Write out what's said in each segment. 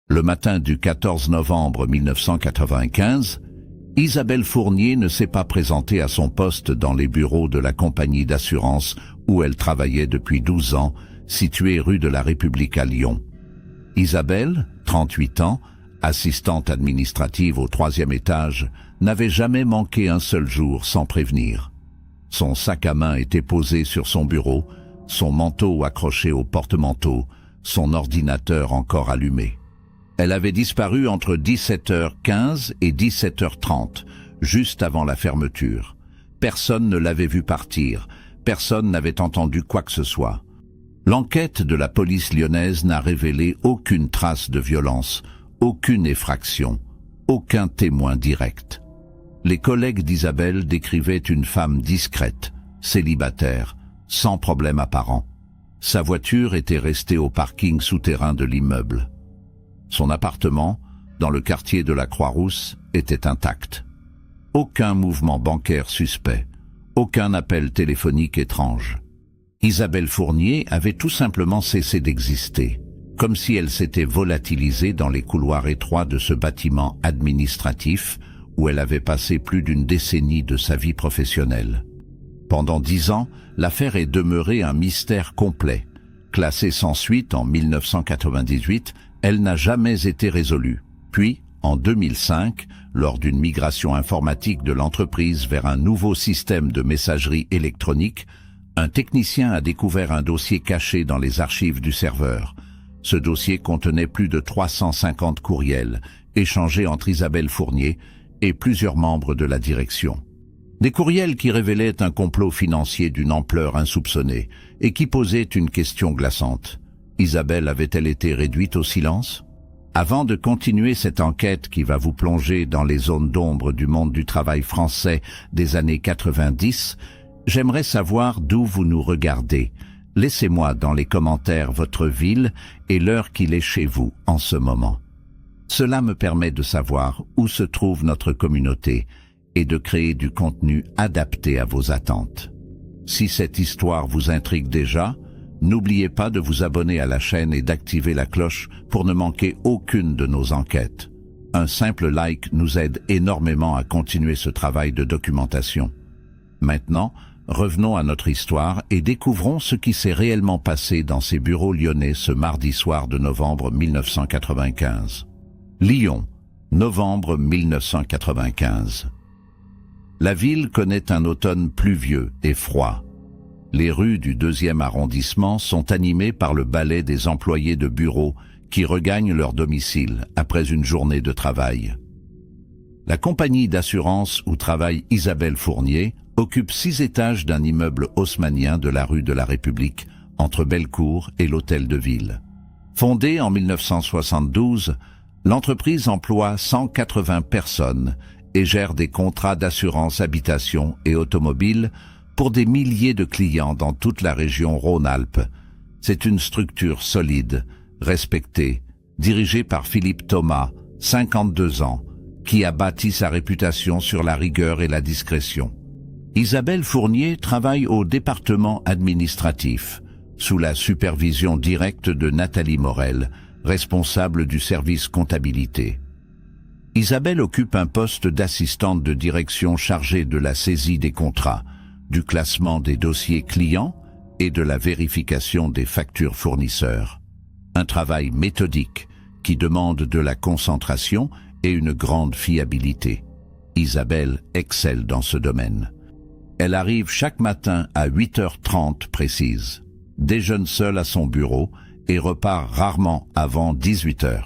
Le matin du 14 novembre 1995, Isabelle Fournier ne s'est pas présentée à son poste dans les bureaux de la compagnie d'assurance où elle travaillait depuis 12 ans, située rue de la République à Lyon. Isabelle, 38 ans, assistante administrative au 3e étage, n'avait jamais manqué un seul jour sans prévenir. Son sac à main était posé sur son bureau, son manteau accroché au porte-manteau, son ordinateur encore allumé. Elle avait disparu entre 17h15 et 17h30, juste avant la fermeture. Personne ne l'avait vue partir, personne n'avait entendu quoi que ce soit. L'enquête de la police lyonnaise n'a révélé aucune trace de violence, aucune effraction, aucun témoin direct. Les collègues d'Isabelle décrivaient une femme discrète, célibataire, sans problème apparent. Sa voiture était restée au parking souterrain de l'immeuble. Son appartement, dans le quartier de la Croix-Rousse, était intact. Aucun mouvement bancaire suspect, aucun appel téléphonique étrange. Isabelle Fournier avait tout simplement cessé d'exister, comme si elle s'était volatilisée dans les couloirs étroits de ce bâtiment administratif où elle avait passé plus d'une décennie de sa vie professionnelle. Pendant 10 ans, l'affaire est demeurée un mystère complet. Classée sans suite en 1998, elle n'a jamais été résolue. Puis, en 2005, lors d'une migration informatique de l'entreprise vers un nouveau système de messagerie électronique, un technicien a découvert un dossier caché dans les archives du serveur. Ce dossier contenait plus de 350 courriels, échangés entre Isabelle Fournier et plusieurs membres de la direction. Des courriels qui révélaient un complot financier d'une ampleur insoupçonnée et qui posaient une question glaçante. Isabelle avait-elle été réduite au silence? Avant de continuer cette enquête qui va vous plonger dans les zones d'ombre du monde du travail français des années 90, j'aimerais savoir d'où vous nous regardez. Laissez-moi dans les commentaires votre ville et l'heure qu'il est chez vous en ce moment. Cela me permet de savoir où se trouve notre communauté et de créer du contenu adapté à vos attentes. Si cette histoire vous intrigue déjà, n'oubliez pas de vous abonner à la chaîne et d'activer la cloche pour ne manquer aucune de nos enquêtes. Un simple like nous aide énormément à continuer ce travail de documentation. Maintenant, revenons à notre histoire et découvrons ce qui s'est réellement passé dans ces bureaux lyonnais ce mardi soir de novembre 1995. Lyon, novembre 1995. La ville connaît un automne pluvieux et froid. Les rues du 2e arrondissement sont animées par le balai des employés de bureau qui regagnent leur domicile après une journée de travail. La compagnie d'assurance où travaille Isabelle Fournier occupe 6 étages d'un immeuble haussmannien de la rue de la République, entre Bellecour et l'Hôtel de Ville. Fondée en 1972, l'entreprise emploie 180 personnes et gère des contrats d'assurance habitation et automobile pour des milliers de clients dans toute la région Rhône-Alpes. C'est une structure solide, respectée, dirigée par Philippe Thomas, 52 ans, qui a bâti sa réputation sur la rigueur et la discrétion. Isabelle Fournier travaille au département administratif, sous la supervision directe de Nathalie Morel, responsable du service comptabilité. Isabelle occupe un poste d'assistante de direction chargée de la saisie des contrats, du classement des dossiers clients et de la vérification des factures fournisseurs. Un travail méthodique qui demande de la concentration et une grande fiabilité. Isabelle excelle dans ce domaine. Elle arrive chaque matin à 8h30 précise, déjeune seule à son bureau et repart rarement avant 18h.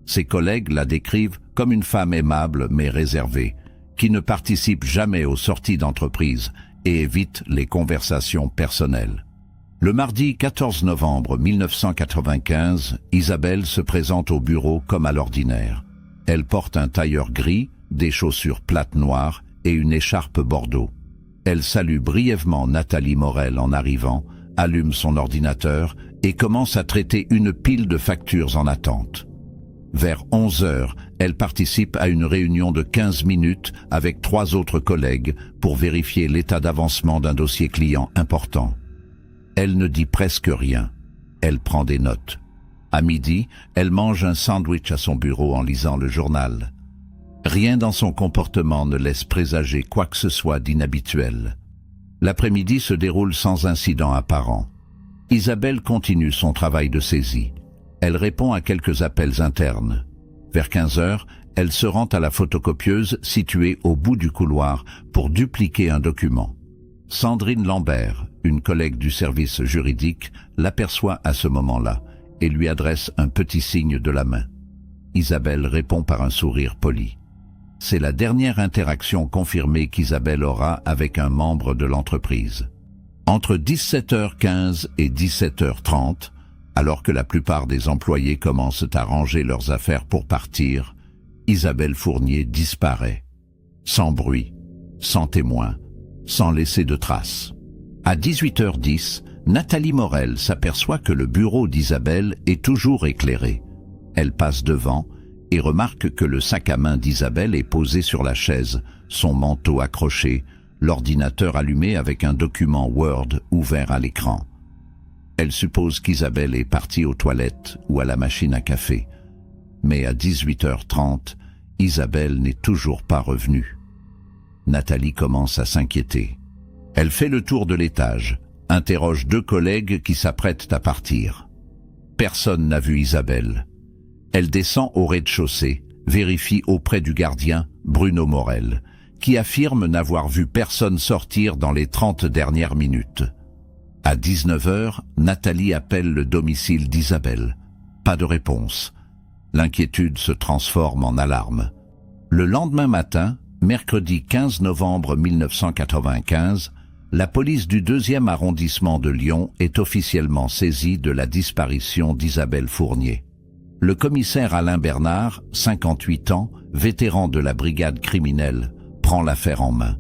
Ses collègues la décrivent comme une femme aimable mais réservée, qui ne participe jamais aux sorties d'entreprise et évite les conversations personnelles. Le mardi 14 novembre 1995, Isabelle se présente au bureau comme à l'ordinaire. Elle porte un tailleur gris, des chaussures plates noires et une écharpe bordeaux. Elle salue brièvement Nathalie Morel en arrivant, allume son ordinateur et commence à traiter une pile de factures en attente. Vers 11h, elle participe à une réunion de 15 minutes avec 3 autres collègues pour vérifier l'état d'avancement d'un dossier client important. Elle ne dit presque rien. Elle prend des notes. À midi, elle mange un sandwich à son bureau en lisant le journal. Rien dans son comportement ne laisse présager quoi que ce soit d'inhabituel. L'après-midi se déroule sans incident apparent. Isabelle continue son travail de saisie. Elle répond à quelques appels internes. Vers 15 heures, elle se rend à la photocopieuse située au bout du couloir pour dupliquer un document. Sandrine Lambert, une collègue du service juridique, l'aperçoit à ce moment-là et lui adresse un petit signe de la main. Isabelle répond par un sourire poli. C'est la dernière interaction confirmée qu'Isabelle aura avec un membre de l'entreprise. Entre 17h15 et 17h30, alors que la plupart des employés commencent à ranger leurs affaires pour partir, Isabelle Fournier disparaît. Sans bruit, sans témoin, sans laisser de traces. À 18h10, Nathalie Morel s'aperçoit que le bureau d'Isabelle est toujours éclairé. Elle passe devant et remarque que le sac à main d'Isabelle est posé sur la chaise, son manteau accroché, l'ordinateur allumé avec un document Word ouvert à l'écran. Elle suppose qu'Isabelle est partie aux toilettes ou à la machine à café. Mais à 18h30, Isabelle n'est toujours pas revenue. Nathalie commence à s'inquiéter. Elle fait le tour de l'étage, interroge 2 collègues qui s'apprêtent à partir. Personne n'a vu Isabelle. Elle descend au rez-de-chaussée, vérifie auprès du gardien, Bruno Morel, qui affirme n'avoir vu personne sortir dans les 30 dernières minutes. À 19h, Nathalie appelle le domicile d'Isabelle. Pas de réponse. L'inquiétude se transforme en alarme. Le lendemain matin, mercredi 15 novembre 1995, la police du 2e arrondissement de Lyon est officiellement saisie de la disparition d'Isabelle Fournier. Le commissaire Alain Bernard, 58 ans, vétéran de la brigade criminelle, prend l'affaire en main.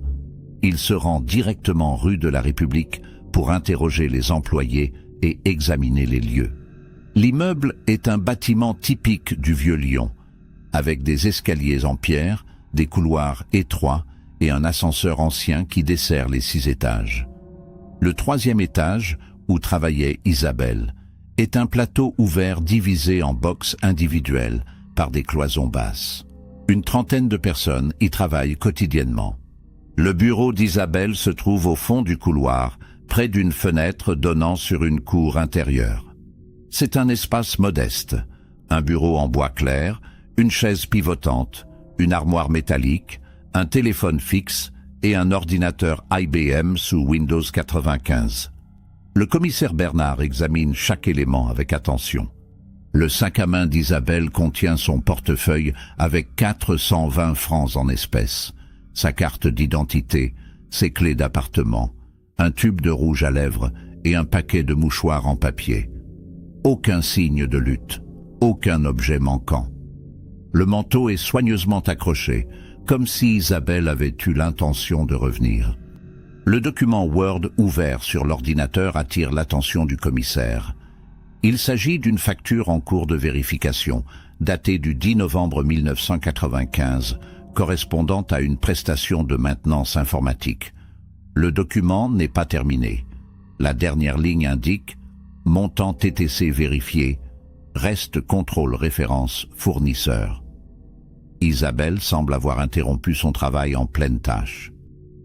Il se rend directement rue de la République pour interroger les employés et examiner les lieux. L'immeuble est un bâtiment typique du vieux Lyon, avec des escaliers en pierre, des couloirs étroits et un ascenseur ancien qui dessert les 6 étages. Le 3e étage, où travaillait Isabelle, est un plateau ouvert divisé en boxes individuelles par des cloisons basses. Une trentaine de personnes y travaillent quotidiennement. Le bureau d'Isabelle se trouve au fond du couloir, près d'une fenêtre donnant sur une cour intérieure. C'est un espace modeste, un bureau en bois clair, une chaise pivotante, une armoire métallique, un téléphone fixe et un ordinateur IBM sous Windows 95. Le commissaire Bernard examine chaque élément avec attention. Le sac à main d'Isabelle contient son portefeuille avec 420 francs en espèces, sa carte d'identité, ses clés d'appartement, un tube de rouge à lèvres et un paquet de mouchoirs en papier. Aucun signe de lutte, aucun objet manquant. Le manteau est soigneusement accroché, comme si Isabelle avait eu l'intention de revenir. Le document Word ouvert sur l'ordinateur attire l'attention du commissaire. Il s'agit d'une facture en cours de vérification, datée du 10 novembre 1995, correspondant à une prestation de maintenance informatique. Le document n'est pas terminé. La dernière ligne indique « Montant TTC vérifié, reste contrôle référence fournisseur ». Isabelle semble avoir interrompu son travail en pleine tâche.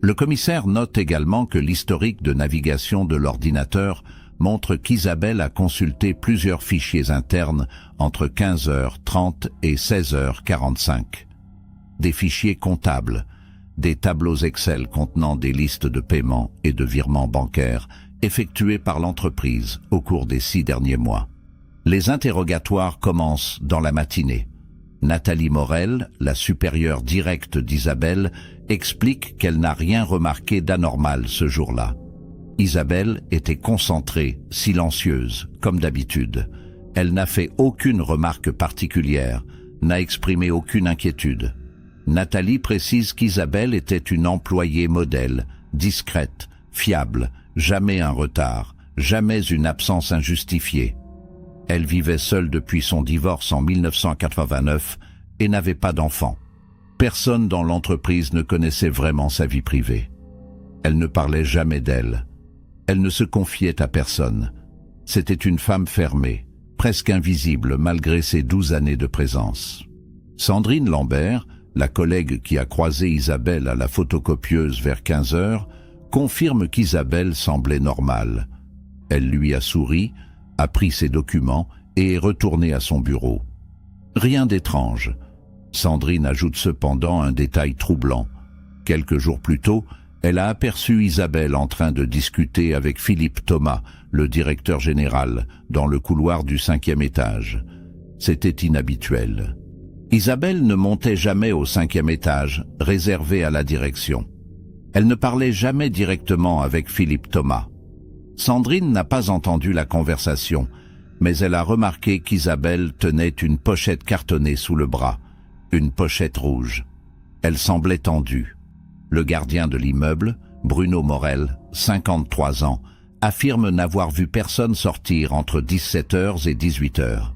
Le commissaire note également que l'historique de navigation de l'ordinateur montre qu'Isabelle a consulté plusieurs fichiers internes entre 15h30 et 16h45. Des fichiers comptables, des tableaux Excel contenant des listes de paiements et de virements bancaires effectués par l'entreprise au cours des 6 derniers mois. Les interrogatoires commencent dans la matinée. Nathalie Morel, la supérieure directe d'Isabelle, explique qu'elle n'a rien remarqué d'anormal ce jour-là. Isabelle était concentrée, silencieuse, comme d'habitude. Elle n'a fait aucune remarque particulière, n'a exprimé aucune inquiétude. Nathalie précise qu'Isabelle était une employée modèle, discrète, fiable, jamais un retard, jamais une absence injustifiée. Elle vivait seule depuis son divorce en 1989 et n'avait pas d'enfant. Personne dans l'entreprise ne connaissait vraiment sa vie privée. Elle ne parlait jamais d'elle. Elle ne se confiait à personne. C'était une femme fermée, presque invisible malgré ses 12 années de présence. Sandrine Lambert, la collègue qui a croisé Isabelle à la photocopieuse vers 15 heures, confirme qu'Isabelle semblait normale. Elle lui a souri, a pris ses documents et est retournée à son bureau. Rien d'étrange. Sandrine ajoute cependant un détail troublant. Quelques jours plus tôt, elle a aperçu Isabelle en train de discuter avec Philippe Thomas, le directeur général, dans le couloir du 5e étage. C'était inhabituel. Isabelle ne montait jamais au 5e étage, réservé à la direction. Elle ne parlait jamais directement avec Philippe Thomas. Sandrine n'a pas entendu la conversation, mais elle a remarqué qu'Isabelle tenait une pochette cartonnée sous le bras, une pochette rouge. Elle semblait tendue. Le gardien de l'immeuble, Bruno Morel, 53 ans, affirme n'avoir vu personne sortir entre 17h et 18h.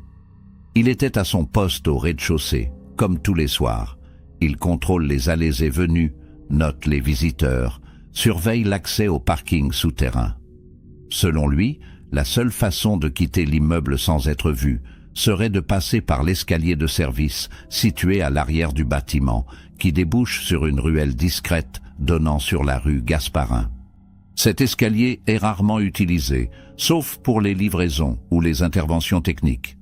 Il était à son poste au rez-de-chaussée, comme tous les soirs. Il contrôle les allées et venues, note les visiteurs, surveille l'accès au parking souterrain. Selon lui, la seule façon de quitter l'immeuble sans être vu serait de passer par l'escalier de service situé à l'arrière du bâtiment, qui débouche sur une ruelle discrète donnant sur la rue Gasparin. Cet escalier est rarement utilisé, sauf pour les livraisons ou les interventions techniques.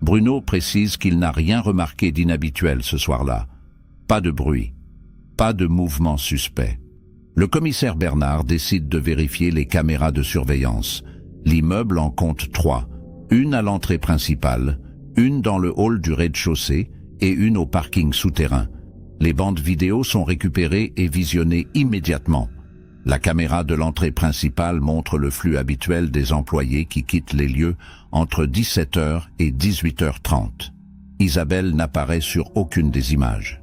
Bruno précise qu'il n'a rien remarqué d'inhabituel ce soir-là. Pas de bruit, pas de mouvement suspect. Le commissaire Bernard décide de vérifier les caméras de surveillance. L'immeuble en compte 3, une à l'entrée principale, une dans le hall du rez-de-chaussée et une au parking souterrain. Les bandes vidéo sont récupérées et visionnées immédiatement. La caméra de l'entrée principale montre le flux habituel des employés qui quittent les lieux entre 17h et 18h30. Isabelle n'apparaît sur aucune des images.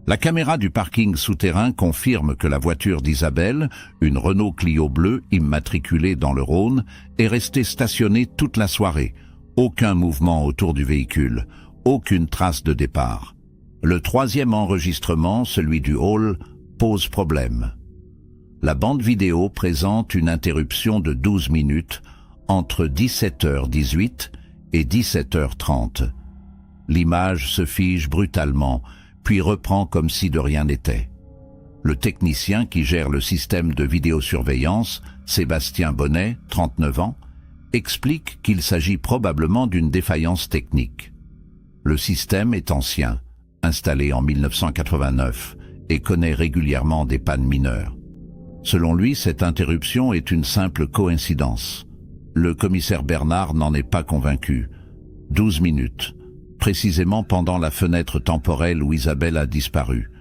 La caméra du parking souterrain confirme que la voiture d'Isabelle, une Renault Clio bleue immatriculée dans le Rhône, est restée stationnée toute la soirée. Aucun mouvement autour du véhicule, aucune trace de départ. Le 3e enregistrement, celui du hall, pose problème. La bande vidéo présente une interruption de 12 minutes entre 17h18 et 17h30. L'image se fige brutalement, puis reprend comme si de rien n'était. Le technicien qui gère le système de vidéosurveillance, Sébastien Bonnet, 39 ans, explique qu'il s'agit probablement d'une défaillance technique. Le système est ancien, installé en 1989, et connaît régulièrement des pannes mineures. Selon lui, cette interruption est une simple coïncidence. Le commissaire Bernard n'en est pas convaincu. 12 minutes, précisément pendant la fenêtre temporelle où Isabelle a disparu.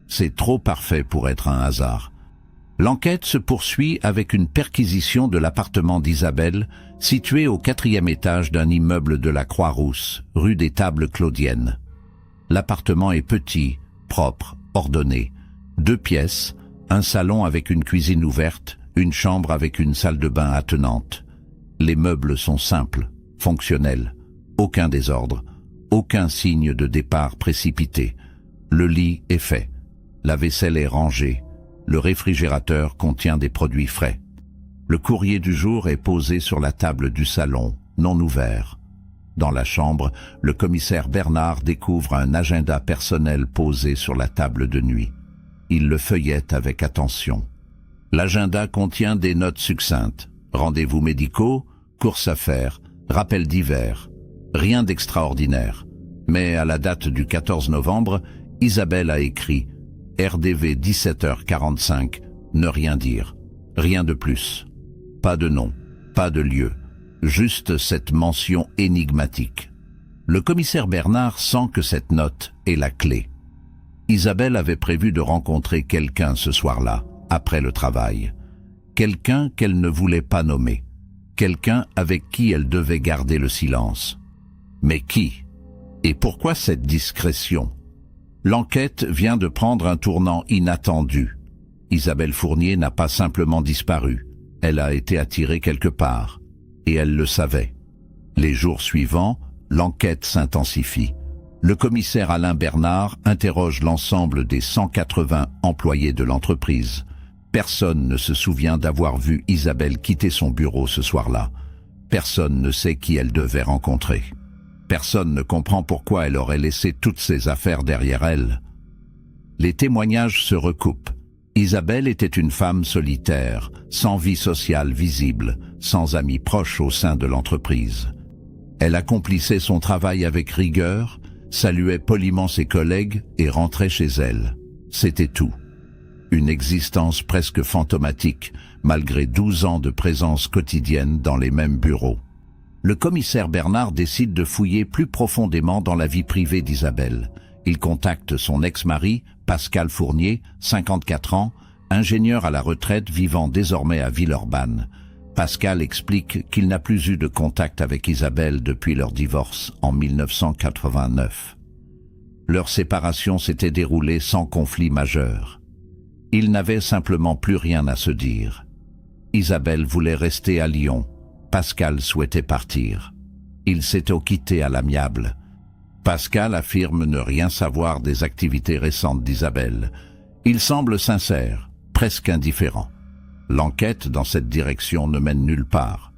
C'est trop parfait pour être un hasard. L'enquête se poursuit avec une perquisition de l'appartement d'Isabelle, situé au 4e étage d'un immeuble de la Croix-Rousse, rue des Tables Claudiennes. L'appartement est petit, propre, ordonné. 2 pièces, un salon avec une cuisine ouverte, une chambre avec une salle de bain attenante. Les meubles sont simples, fonctionnels, aucun désordre, aucun signe de départ précipité. Le lit est fait, la vaisselle est rangée, le réfrigérateur contient des produits frais. Le courrier du jour est posé sur la table du salon, non ouvert. Dans la chambre, le commissaire Bernard découvre un agenda personnel posé sur la table de nuit. Il le feuillette avec attention. L'agenda contient des notes succinctes, rendez-vous médicaux, courses à faire, rappels divers. Rien d'extraordinaire. Mais à la date du 14 novembre, Isabelle a écrit « RDV 17h45, ne rien dire. Rien de plus. Pas de nom, pas de lieu. Juste cette mention énigmatique. » Le commissaire Bernard sent que cette note est la clé. Isabelle avait prévu de rencontrer quelqu'un ce soir-là, après le travail. Quelqu'un qu'elle ne voulait pas nommer. Quelqu'un avec qui elle devait garder le silence. Mais qui? Et pourquoi cette discrétion? L'enquête vient de prendre un tournant inattendu. Isabelle Fournier n'a pas simplement disparu. Elle a été attirée quelque part. Et elle le savait. Les jours suivants, l'enquête s'intensifie. Le commissaire Alain Bernard interroge l'ensemble des 180 employés de l'entreprise. Personne ne se souvient d'avoir vu Isabelle quitter son bureau ce soir-là. Personne ne sait qui elle devait rencontrer. Personne ne comprend pourquoi elle aurait laissé toutes ses affaires derrière elle. Les témoignages se recoupent. Isabelle était une femme solitaire, sans vie sociale visible, sans amis proches au sein de l'entreprise. Elle accomplissait son travail avec rigueur, saluait poliment ses collègues et rentrait chez elle. C'était tout. Une existence presque fantomatique, malgré 12 ans de présence quotidienne dans les mêmes bureaux. Le commissaire Bernard décide de fouiller plus profondément dans la vie privée d'Isabelle. Il contacte son ex-mari, Pascal Fournier, 54 ans, ingénieur à la retraite vivant désormais à Villeurbanne. Pascal explique qu'il n'a plus eu de contact avec Isabelle depuis leur divorce en 1989. Leur séparation s'était déroulée sans conflit majeur. Ils n'avaient simplement plus rien à se dire. Isabelle voulait rester à Lyon. Pascal souhaitait partir. Ils s'étaient quittés à l'amiable. Pascal affirme ne rien savoir des activités récentes d'Isabelle. Il semble sincère, presque indifférent. L'enquête dans cette direction ne mène nulle part.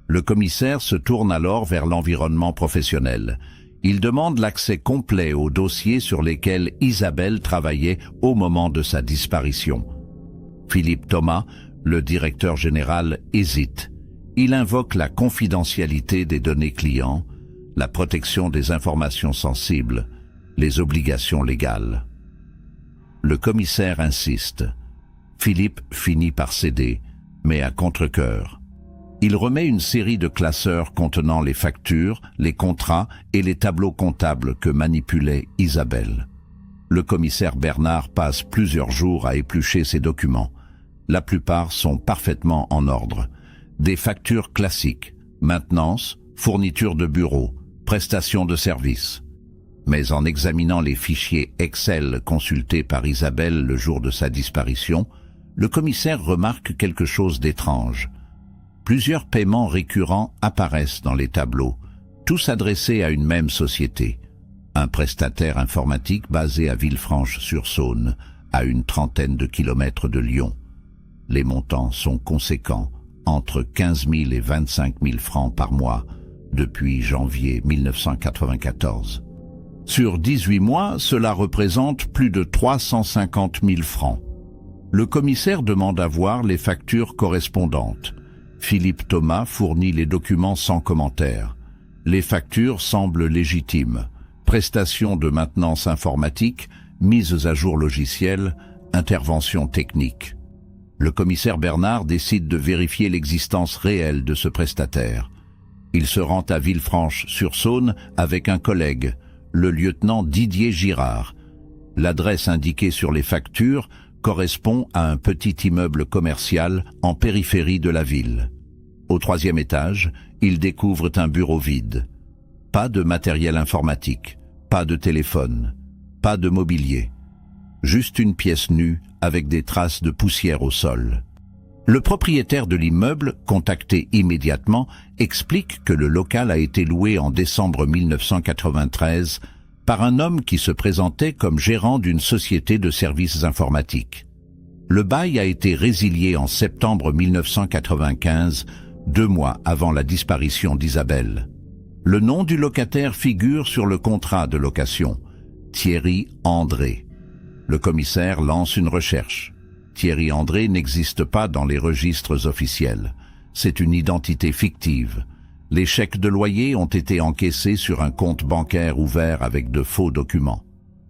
Le commissaire se tourne alors vers l'environnement professionnel. Il demande l'accès complet aux dossiers sur lesquels Isabelle travaillait au moment de sa disparition. Philippe Thomas, le directeur général, hésite. Il invoque la confidentialité des données clients, la protection des informations sensibles, les obligations légales. Le commissaire insiste. Philippe finit par céder, mais à contre-cœur. Il remet une série de classeurs contenant les factures, les contrats et les tableaux comptables que manipulait Isabelle. Le commissaire Bernard passe plusieurs jours à éplucher ces documents. La plupart sont parfaitement en ordre. Des factures classiques, maintenance, fourniture de bureau, prestations de services. Mais en examinant les fichiers Excel consultés par Isabelle le jour de sa disparition, le commissaire remarque quelque chose d'étrange. Plusieurs paiements récurrents apparaissent dans les tableaux, tous adressés à une même société. Un prestataire informatique basé à Villefranche-sur-Saône, à une trentaine de kilomètres de Lyon. Les montants sont conséquents, entre 15 000 et 25 000 francs par mois, depuis janvier 1994. Sur 18 mois, cela représente plus de 350 000 francs. Le commissaire demande à voir les factures correspondantes. Philippe Thomas fournit les documents sans commentaire. Les factures semblent légitimes. Prestations de maintenance informatique, mises à jour logicielles, interventions techniques. Le commissaire Bernard décide de vérifier l'existence réelle de ce prestataire. Il se rend à Villefranche-sur-Saône avec un collègue, le lieutenant Didier Girard. L'adresse indiquée sur les factures correspond à un petit immeuble commercial en périphérie de la ville. Au 3e étage, ils découvrent un bureau vide. Pas de matériel informatique, pas de téléphone, pas de mobilier. Juste une pièce nue avec des traces de poussière au sol. Le propriétaire de l'immeuble, contacté immédiatement, explique que le local a été loué en décembre 1993 par un homme qui se présentait comme gérant d'une société de services informatiques. Le bail a été résilié en septembre 1995, 2 mois avant la disparition d'Isabelle. Le nom du locataire figure sur le contrat de location, Thierry André. Le commissaire lance une recherche. Thierry André n'existe pas dans les registres officiels. C'est une identité fictive. Les chèques de loyer ont été encaissés sur un compte bancaire ouvert avec de faux documents.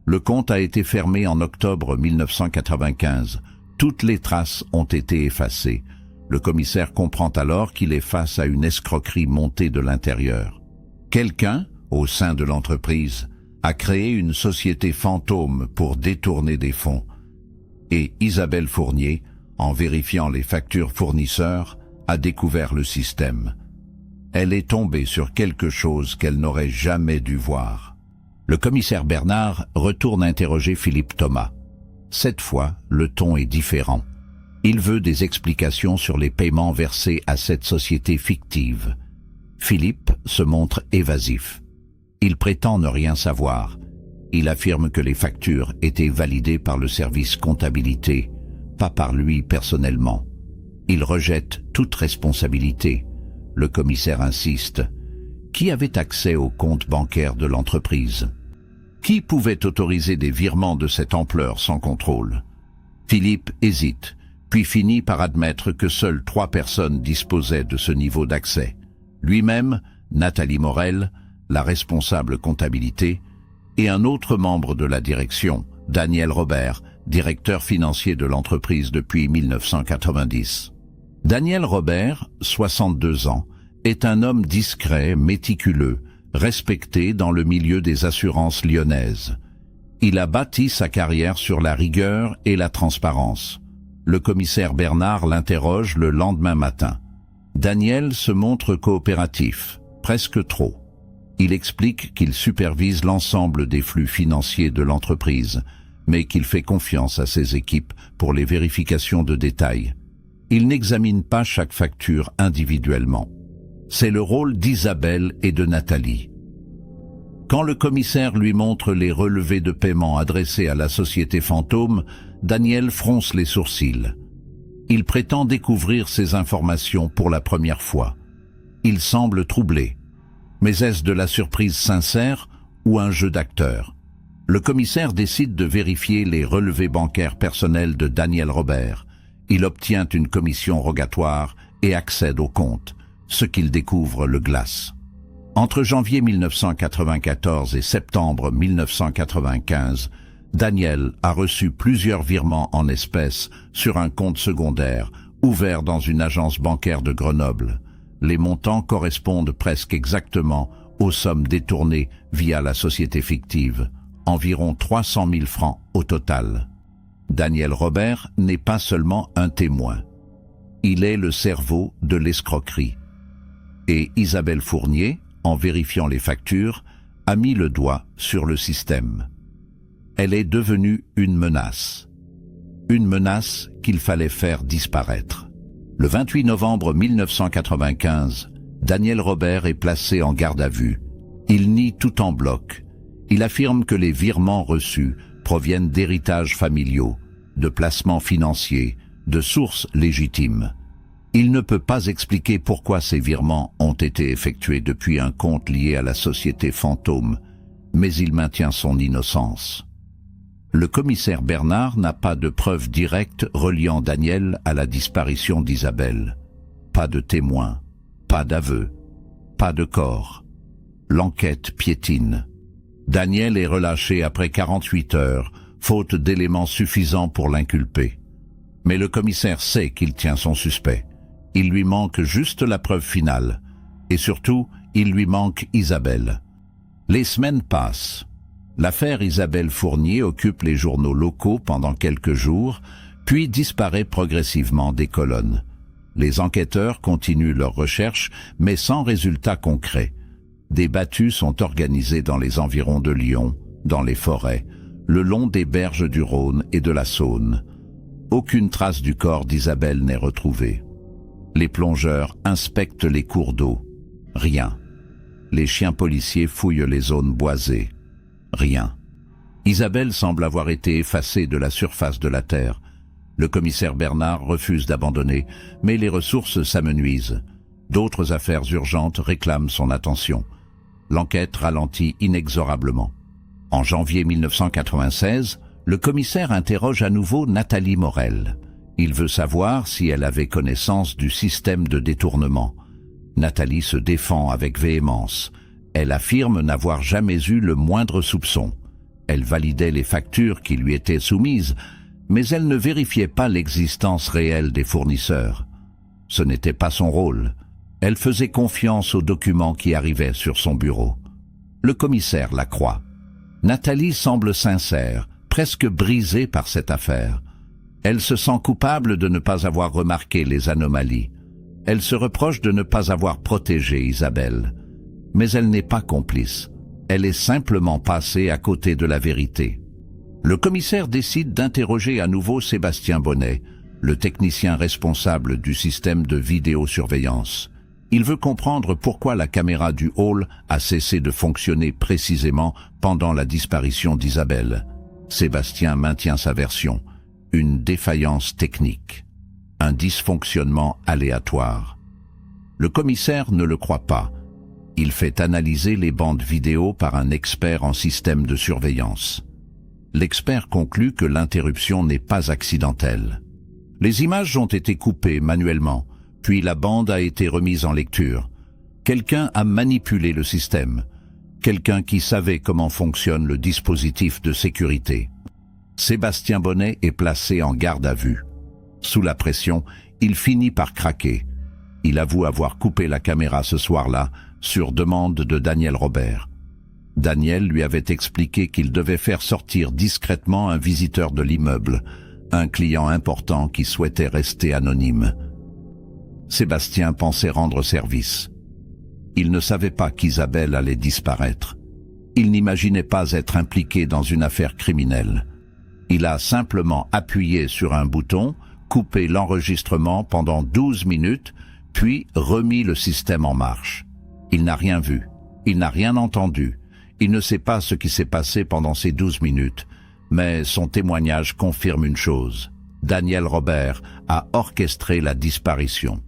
Le compte a été fermé en octobre 1995. Toutes les traces ont été effacées. Le commissaire comprend alors qu'il est face à une escroquerie montée de l'intérieur. Quelqu'un, au sein de l'entreprise, a créé une société fantôme pour détourner des fonds. Et Isabelle Fournier, en vérifiant les factures fournisseurs, a découvert le système. Elle est tombée sur quelque chose qu'elle n'aurait jamais dû voir. Le commissaire Bernard retourne interroger Philippe Thomas. Cette fois, le ton est différent. Il veut des explications sur les paiements versés à cette société fictive. Philippe se montre évasif. Il prétend ne rien savoir. Il affirme que les factures étaient validées par le service comptabilité, pas par lui personnellement. Il rejette toute responsabilité. Le commissaire insiste. Qui avait accès aux comptes bancaires de l'entreprise? Qui pouvait autoriser des virements de cette ampleur sans contrôle? Philippe hésite, puis finit par admettre que seules 3 personnes disposaient de ce niveau d'accès. Lui-même, Nathalie Morel, la responsable comptabilité, et un autre membre de la direction, Daniel Robert, directeur financier de l'entreprise depuis 1990. Daniel Robert, 62 ans, est un homme discret, méticuleux, respecté dans le milieu des assurances lyonnaises. Il a bâti sa carrière sur la rigueur et la transparence. Le commissaire Bernard l'interroge le lendemain matin. Daniel se montre coopératif, presque trop. Il explique qu'il supervise l'ensemble des flux financiers de l'entreprise, mais qu'il fait confiance à ses équipes pour les vérifications de détails. Il n'examine pas chaque facture individuellement. C'est le rôle d'Isabelle et de Nathalie. Quand le commissaire lui montre les relevés de paiement adressés à la société fantôme, Daniel fronce les sourcils. Il prétend découvrir ces informations pour la première fois. Il semble troublé. Mais est-ce de la surprise sincère ou un jeu d'acteur? Le commissaire décide de vérifier les relevés bancaires personnels de Daniel Robert. Il obtient une commission rogatoire et accède au compte. Ce qu'il découvre le glace. Entre janvier 1994 et septembre 1995, Daniel a reçu plusieurs virements en espèces sur un compte secondaire ouvert dans une agence bancaire de Grenoble. Les montants correspondent presque exactement aux sommes détournées via la société fictive, environ 300 000 francs au total. Daniel Robert n'est pas seulement un témoin. Il est le cerveau de l'escroquerie. Et Isabelle Fournier, en vérifiant les factures, a mis le doigt sur le système. Elle est devenue une menace. Une menace qu'il fallait faire disparaître. Le 28 novembre 1995, Daniel Robert est placé en garde à vue. Il nie tout en bloc. Il affirme que les virements reçus proviennent d'héritages familiaux, de placements financiers, de sources légitimes. Il ne peut pas expliquer pourquoi ces virements ont été effectués depuis un compte lié à la société fantôme, mais il maintient son innocence. Le commissaire Bernard n'a pas de preuves directes reliant Daniel à la disparition d'Isabelle. Pas de témoins, pas d'aveu, pas de corps. L'enquête piétine. Daniel est relâché après 48 heures, faute d'éléments suffisants pour l'inculper. Mais le commissaire sait qu'il tient son suspect. Il lui manque juste la preuve finale. Et surtout, il lui manque Isabelle. Les semaines passent. L'affaire Isabelle Fournier occupe les journaux locaux pendant quelques jours, puis disparaît progressivement des colonnes. Les enquêteurs continuent leurs recherches, mais sans résultat concret. Des battues sont organisées dans les environs de Lyon, dans les forêts, le long des berges du Rhône et de la Saône. Aucune trace du corps d'Isabelle n'est retrouvée. Les plongeurs inspectent les cours d'eau. Rien. Les chiens policiers fouillent les zones boisées. Rien. Isabelle semble avoir été effacée de la surface de la Terre. Le commissaire Bernard refuse d'abandonner, mais les ressources s'amenuisent. D'autres affaires urgentes réclament son attention. L'enquête ralentit inexorablement. En janvier 1996, le commissaire interroge à nouveau Nathalie Morel. Il veut savoir si elle avait connaissance du système de détournement. Nathalie se défend avec véhémence. Elle affirme n'avoir jamais eu le moindre soupçon. Elle validait les factures qui lui étaient soumises, mais elle ne vérifiait pas l'existence réelle des fournisseurs. Ce n'était pas son rôle. Elle faisait confiance aux documents qui arrivaient sur son bureau. Le commissaire la croit. Nathalie semble sincère, presque brisée par cette affaire. Elle se sent coupable de ne pas avoir remarqué les anomalies. Elle se reproche de ne pas avoir protégé Isabelle. Mais elle n'est pas complice. Elle est simplement passée à côté de la vérité. Le commissaire décide d'interroger à nouveau Sébastien Bonnet, le technicien responsable du système de vidéosurveillance. Il veut comprendre pourquoi la caméra du hall a cessé de fonctionner précisément pendant la disparition d'Isabelle. Sébastien maintient sa version. Une défaillance technique. Un dysfonctionnement aléatoire. Le commissaire ne le croit pas. Il fait analyser les bandes vidéo par un expert en système de surveillance. L'expert conclut que l'interruption n'est pas accidentelle. Les images ont été coupées manuellement, puis la bande a été remise en lecture. Quelqu'un a manipulé le système. Quelqu'un qui savait comment fonctionne le dispositif de sécurité. Sébastien Bonnet est placé en garde à vue. Sous la pression, il finit par craquer. Il avoue avoir coupé la caméra ce soir-là, sur demande de Daniel Robert. Daniel lui avait expliqué qu'il devait faire sortir discrètement un visiteur de l'immeuble, un client important qui souhaitait rester anonyme. Sébastien pensait rendre service. Il ne savait pas qu'Isabelle allait disparaître. Il n'imaginait pas être impliqué dans une affaire criminelle. Il a simplement appuyé sur un bouton, coupé l'enregistrement pendant 12 minutes, puis remis le système en marche. Il n'a rien vu, il n'a rien entendu, il ne sait pas ce qui s'est passé pendant ces 12 minutes, mais son témoignage confirme une chose. Daniel Robert a orchestré la disparition.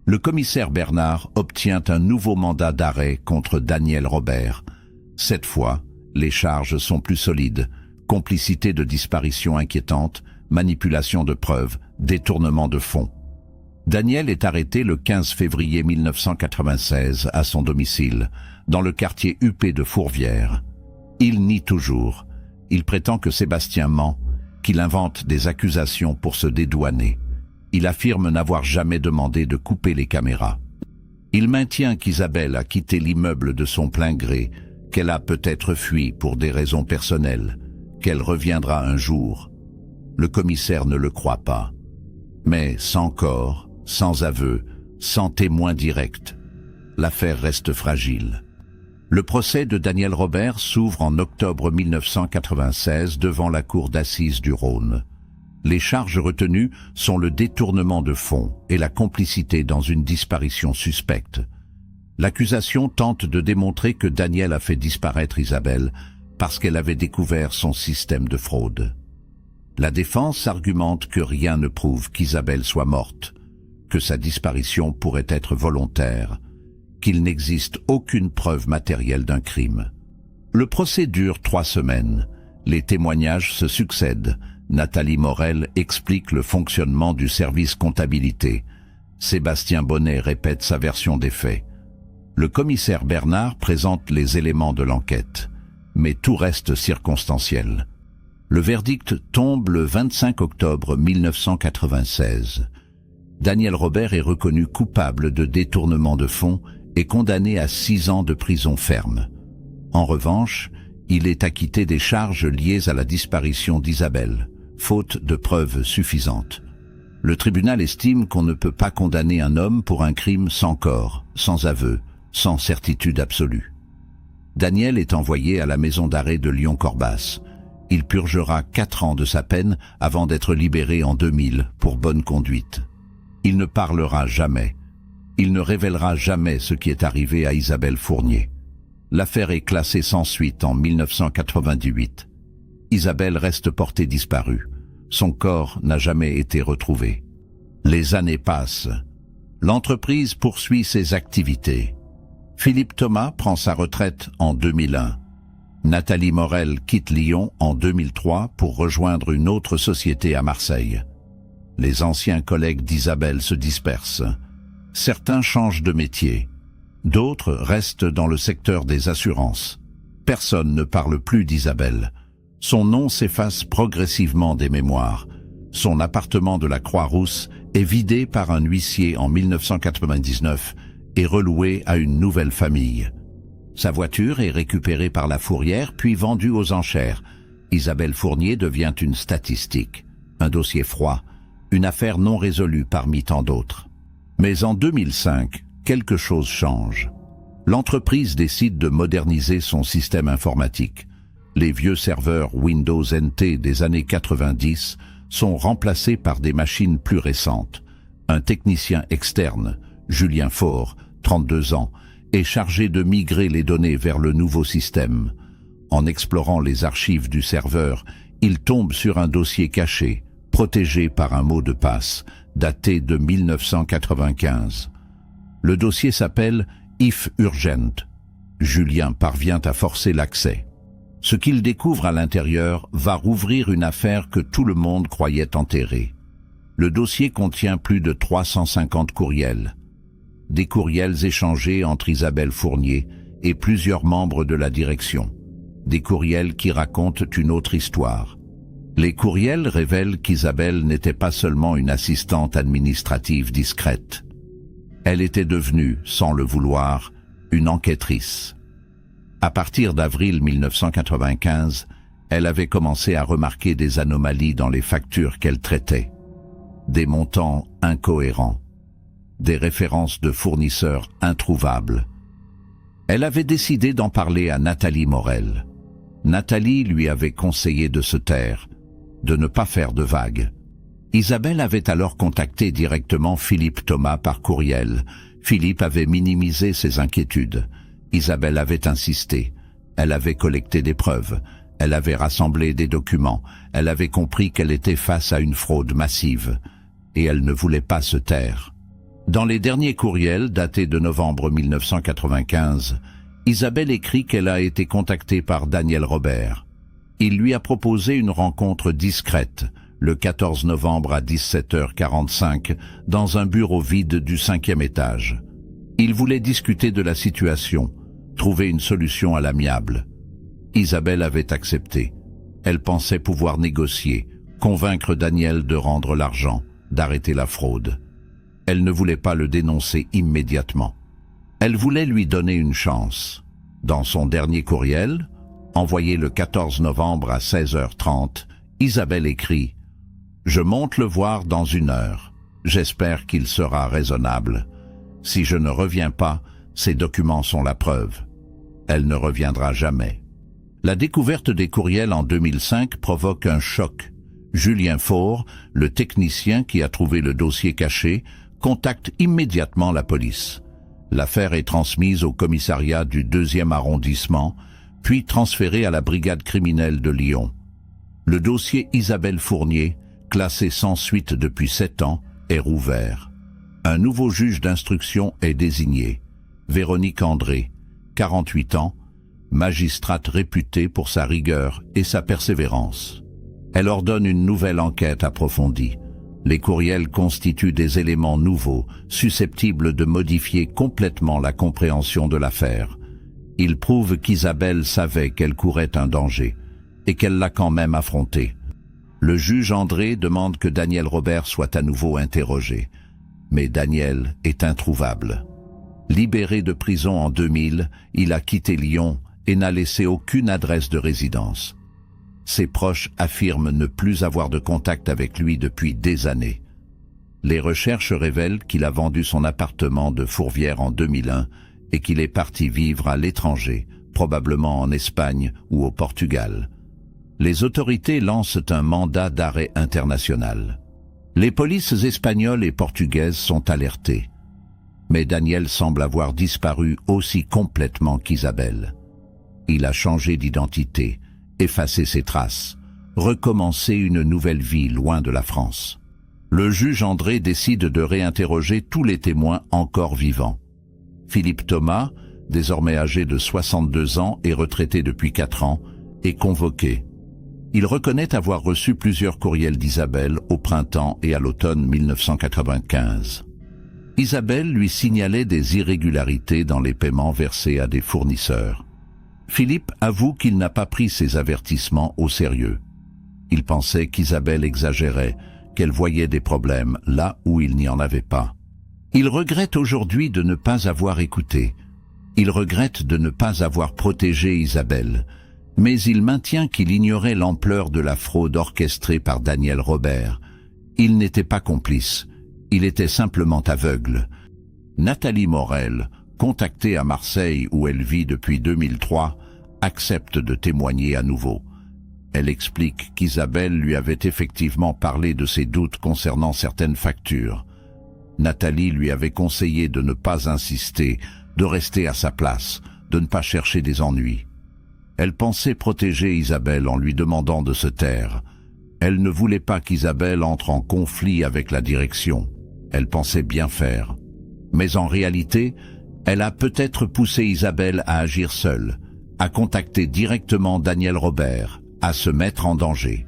Le commissaire Bernard obtient un nouveau mandat d'arrêt contre Daniel Robert. Cette fois, les charges sont plus solides. Complicité de disparition inquiétante, manipulation de preuves, détournement de fonds. Daniel est arrêté le 15 février 1996 à son domicile, dans le quartier huppé de Fourvière. Il nie toujours. Il prétend que Sébastien ment, qu'il invente des accusations pour se dédouaner. Il affirme n'avoir jamais demandé de couper les caméras. Il maintient qu'Isabelle a quitté l'immeuble de son plein gré, qu'elle a peut-être fui pour des raisons personnelles, qu'elle reviendra un jour. Le commissaire ne le croit pas. Mais sans corps, sans aveu, sans témoin direct, l'affaire reste fragile. Le procès de Daniel Robert s'ouvre en octobre 1996 devant la cour d'assises du Rhône. Les charges retenues sont le détournement de fonds et la complicité dans une disparition suspecte. L'accusation tente de démontrer que Daniel a fait disparaître Isabelle parce qu'elle avait découvert son système de fraude. La défense argumente que rien ne prouve qu'Isabelle soit morte, que sa disparition pourrait être volontaire, qu'il n'existe aucune preuve matérielle d'un crime. Le procès dure 3 semaines. Les témoignages se succèdent. Nathalie Morel explique le fonctionnement du service comptabilité. Sébastien Bonnet répète sa version des faits. Le commissaire Bernard présente les éléments de l'enquête, mais tout reste circonstanciel. Le verdict tombe le 25 octobre 1996. Daniel Robert est reconnu coupable de détournement de fonds et condamné à 6 ans de prison ferme. En revanche, il est acquitté des charges liées à la disparition d'Isabelle, faute de preuves suffisantes. Le tribunal estime qu'on ne peut pas condamner un homme pour un crime sans corps, sans aveu, sans certitude absolue. Daniel est envoyé à la maison d'arrêt de Lyon-Corbas. Il purgera 4 ans de sa peine avant d'être libéré en 2000 pour bonne conduite. Il ne parlera jamais. Il ne révélera jamais ce qui est arrivé à Isabelle Fournier. L'affaire est classée sans suite en 1998. Isabelle reste portée disparue. Son corps n'a jamais été retrouvé. Les années passent. L'entreprise poursuit ses activités. Philippe Thomas prend sa retraite en 2001. Nathalie Morel quitte Lyon en 2003 pour rejoindre une autre société à Marseille. Les anciens collègues d'Isabelle se dispersent. Certains changent de métier. D'autres restent dans le secteur des assurances. Personne ne parle plus d'Isabelle. Son nom s'efface progressivement des mémoires. Son appartement de la Croix-Rousse est vidé par un huissier en 1999 et reloué à une nouvelle famille. Sa voiture est récupérée par la Fourrière puis vendue aux enchères. Isabelle Fournier devient une statistique, un dossier froid, une affaire non résolue parmi tant d'autres. Mais en 2005, quelque chose change. L'entreprise décide de moderniser son système informatique. Les vieux serveurs Windows NT des années 90 sont remplacés par des machines plus récentes. Un technicien externe, Julien Faure, 32 ans, est chargé de migrer les données vers le nouveau système. En explorant les archives du serveur, il tombe sur un dossier caché, protégé par un mot de passe, daté de 1995. Le dossier s'appelle « If Urgent ». Julien parvient à forcer l'accès. Ce qu'il découvre à l'intérieur va rouvrir une affaire que tout le monde croyait enterrée. Le dossier contient plus de 350 courriels. Des courriels échangés entre Isabelle Fournier et plusieurs membres de la direction. Des courriels qui racontent une autre histoire. Les courriels révèlent qu'Isabelle n'était pas seulement une assistante administrative discrète. Elle était devenue, sans le vouloir, une enquêtrice. À partir d'avril 1995, elle avait commencé à remarquer des anomalies dans les factures qu'elle traitait. Des montants incohérents, des références de fournisseurs introuvables. Elle avait décidé d'en parler à Nathalie Morel. Nathalie lui avait conseillé de se taire, de ne pas faire de vagues. Isabelle avait alors contacté directement Philippe Thomas par courriel. Philippe avait minimisé ses inquiétudes. Isabelle avait insisté. Elle avait collecté des preuves. Elle avait rassemblé des documents. Elle avait compris qu'elle était face à une fraude massive. Et elle ne voulait pas se taire. Dans les derniers courriels, datés de novembre 1995, Isabelle écrit qu'elle a été contactée par Daniel Robert. Il lui a proposé une rencontre discrète, le 14 novembre à 17h45, dans un bureau vide du 5e étage. Il voulait discuter de la situation, trouver une solution à l'amiable. Isabelle avait accepté. Elle pensait pouvoir négocier, convaincre Daniel de rendre l'argent, d'arrêter la fraude. Elle ne voulait pas le dénoncer immédiatement. Elle voulait lui donner une chance. Dans son dernier courriel, envoyé le 14 novembre à 16h30, Isabelle écrit « Je monte le voir dans 1 heure. J'espère qu'il sera raisonnable. Si je ne reviens pas, ces documents sont la preuve. Elle ne reviendra jamais. » La découverte des courriels en 2005 provoque un choc. Julien Faure, le technicien qui a trouvé le dossier caché, contacte immédiatement la police. L'affaire est transmise au commissariat du 2e arrondissement, puis transférée à la brigade criminelle de Lyon. Le dossier Isabelle Fournier, classé sans suite depuis 7 ans, est rouvert. Un nouveau juge d'instruction est désigné. Véronique André, 48 ans, magistrate réputée pour sa rigueur et sa persévérance. Elle ordonne une nouvelle enquête approfondie. Les courriels constituent des éléments nouveaux, susceptibles de modifier complètement la compréhension de l'affaire. Ils prouvent qu'Isabelle savait qu'elle courait un danger, et qu'elle l'a quand même affronté. Le juge André demande que Daniel Robert soit à nouveau interrogé. Mais Daniel est introuvable. Libéré de prison en 2000, il a quitté Lyon et n'a laissé aucune adresse de résidence. Ses proches affirment ne plus avoir de contact avec lui depuis des années. Les recherches révèlent qu'il a vendu son appartement de Fourvière en 2001 et qu'il est parti vivre à l'étranger, probablement en Espagne ou au Portugal. Les autorités lancent un mandat d'arrêt international. Les polices espagnoles et portugaises sont alertées. Mais Daniel semble avoir disparu aussi complètement qu'Isabelle. Il a changé d'identité, effacé ses traces, recommencer une nouvelle vie loin de la France. Le juge André décide de réinterroger tous les témoins encore vivants. Philippe Thomas, désormais âgé de 62 ans et retraité depuis 4 ans, est convoqué. Il reconnaît avoir reçu plusieurs courriels d'Isabelle au printemps et à l'automne 1995. Isabelle lui signalait des irrégularités dans les paiements versés à des fournisseurs. Philippe avoue qu'il n'a pas pris ces avertissements au sérieux. Il pensait qu'Isabelle exagérait, qu'elle voyait des problèmes là où il n'y en avait pas. Il regrette aujourd'hui de ne pas avoir écouté. Il regrette de ne pas avoir protégé Isabelle, mais il maintient qu'il ignorait l'ampleur de la fraude orchestrée par Daniel Robert. Il n'était pas complice, il était simplement aveugle. Nathalie Morel, contactée à Marseille où elle vit depuis 2003, accepte de témoigner à nouveau. Elle explique qu'Isabelle lui avait effectivement parlé de ses doutes concernant certaines factures. Nathalie lui avait conseillé de ne pas insister, de rester à sa place, de ne pas chercher des ennuis. Elle pensait protéger Isabelle en lui demandant de se taire. Elle ne voulait pas qu'Isabelle entre en conflit avec la direction. Elle pensait bien faire. Mais en réalité, elle a peut-être poussé Isabelle à agir seule, à contacter directement Daniel Robert, à se mettre en danger.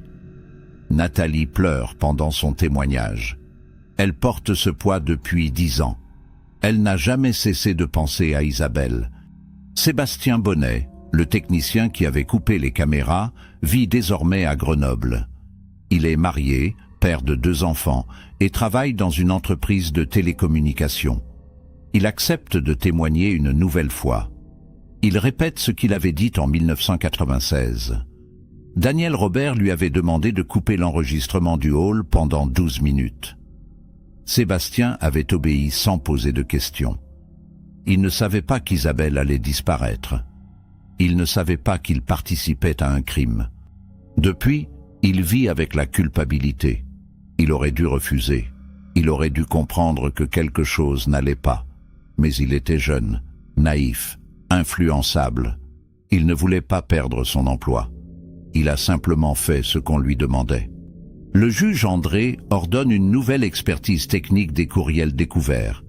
Nathalie pleure pendant son témoignage. Elle porte ce poids depuis 10 ans. Elle n'a jamais cessé de penser à Isabelle. Sébastien Bonnet, le technicien qui avait coupé les caméras, vit désormais à Grenoble. Il est marié, père de 2 enfants, et travaille dans une entreprise de télécommunications. Il accepte de témoigner une nouvelle fois. Il répète ce qu'il avait dit en 1996. Daniel Robert lui avait demandé de couper l'enregistrement du hall pendant 12 minutes. Sébastien avait obéi sans poser de questions. Il ne savait pas qu'Isabelle allait disparaître. Il ne savait pas qu'il participait à un crime. Depuis, il vit avec la culpabilité. Il aurait dû refuser. Il aurait dû comprendre que quelque chose n'allait pas. Mais il était jeune, naïf, influençable. Il ne voulait pas perdre son emploi. Il a simplement fait ce qu'on lui demandait. Le juge André ordonne une nouvelle expertise technique des courriels découverts.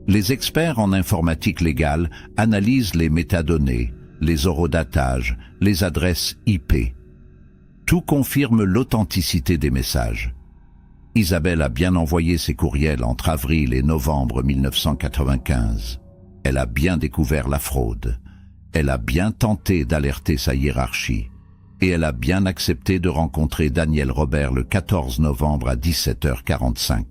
Les experts en informatique légale analysent les métadonnées, les horodatages, les adresses IP. Tout confirme l'authenticité des messages. Isabelle a bien envoyé ses courriels entre avril et novembre 1995. Elle a bien découvert la fraude. Elle a bien tenté d'alerter sa hiérarchie. Et elle a bien accepté de rencontrer Daniel Robert le 14 novembre à 17h45.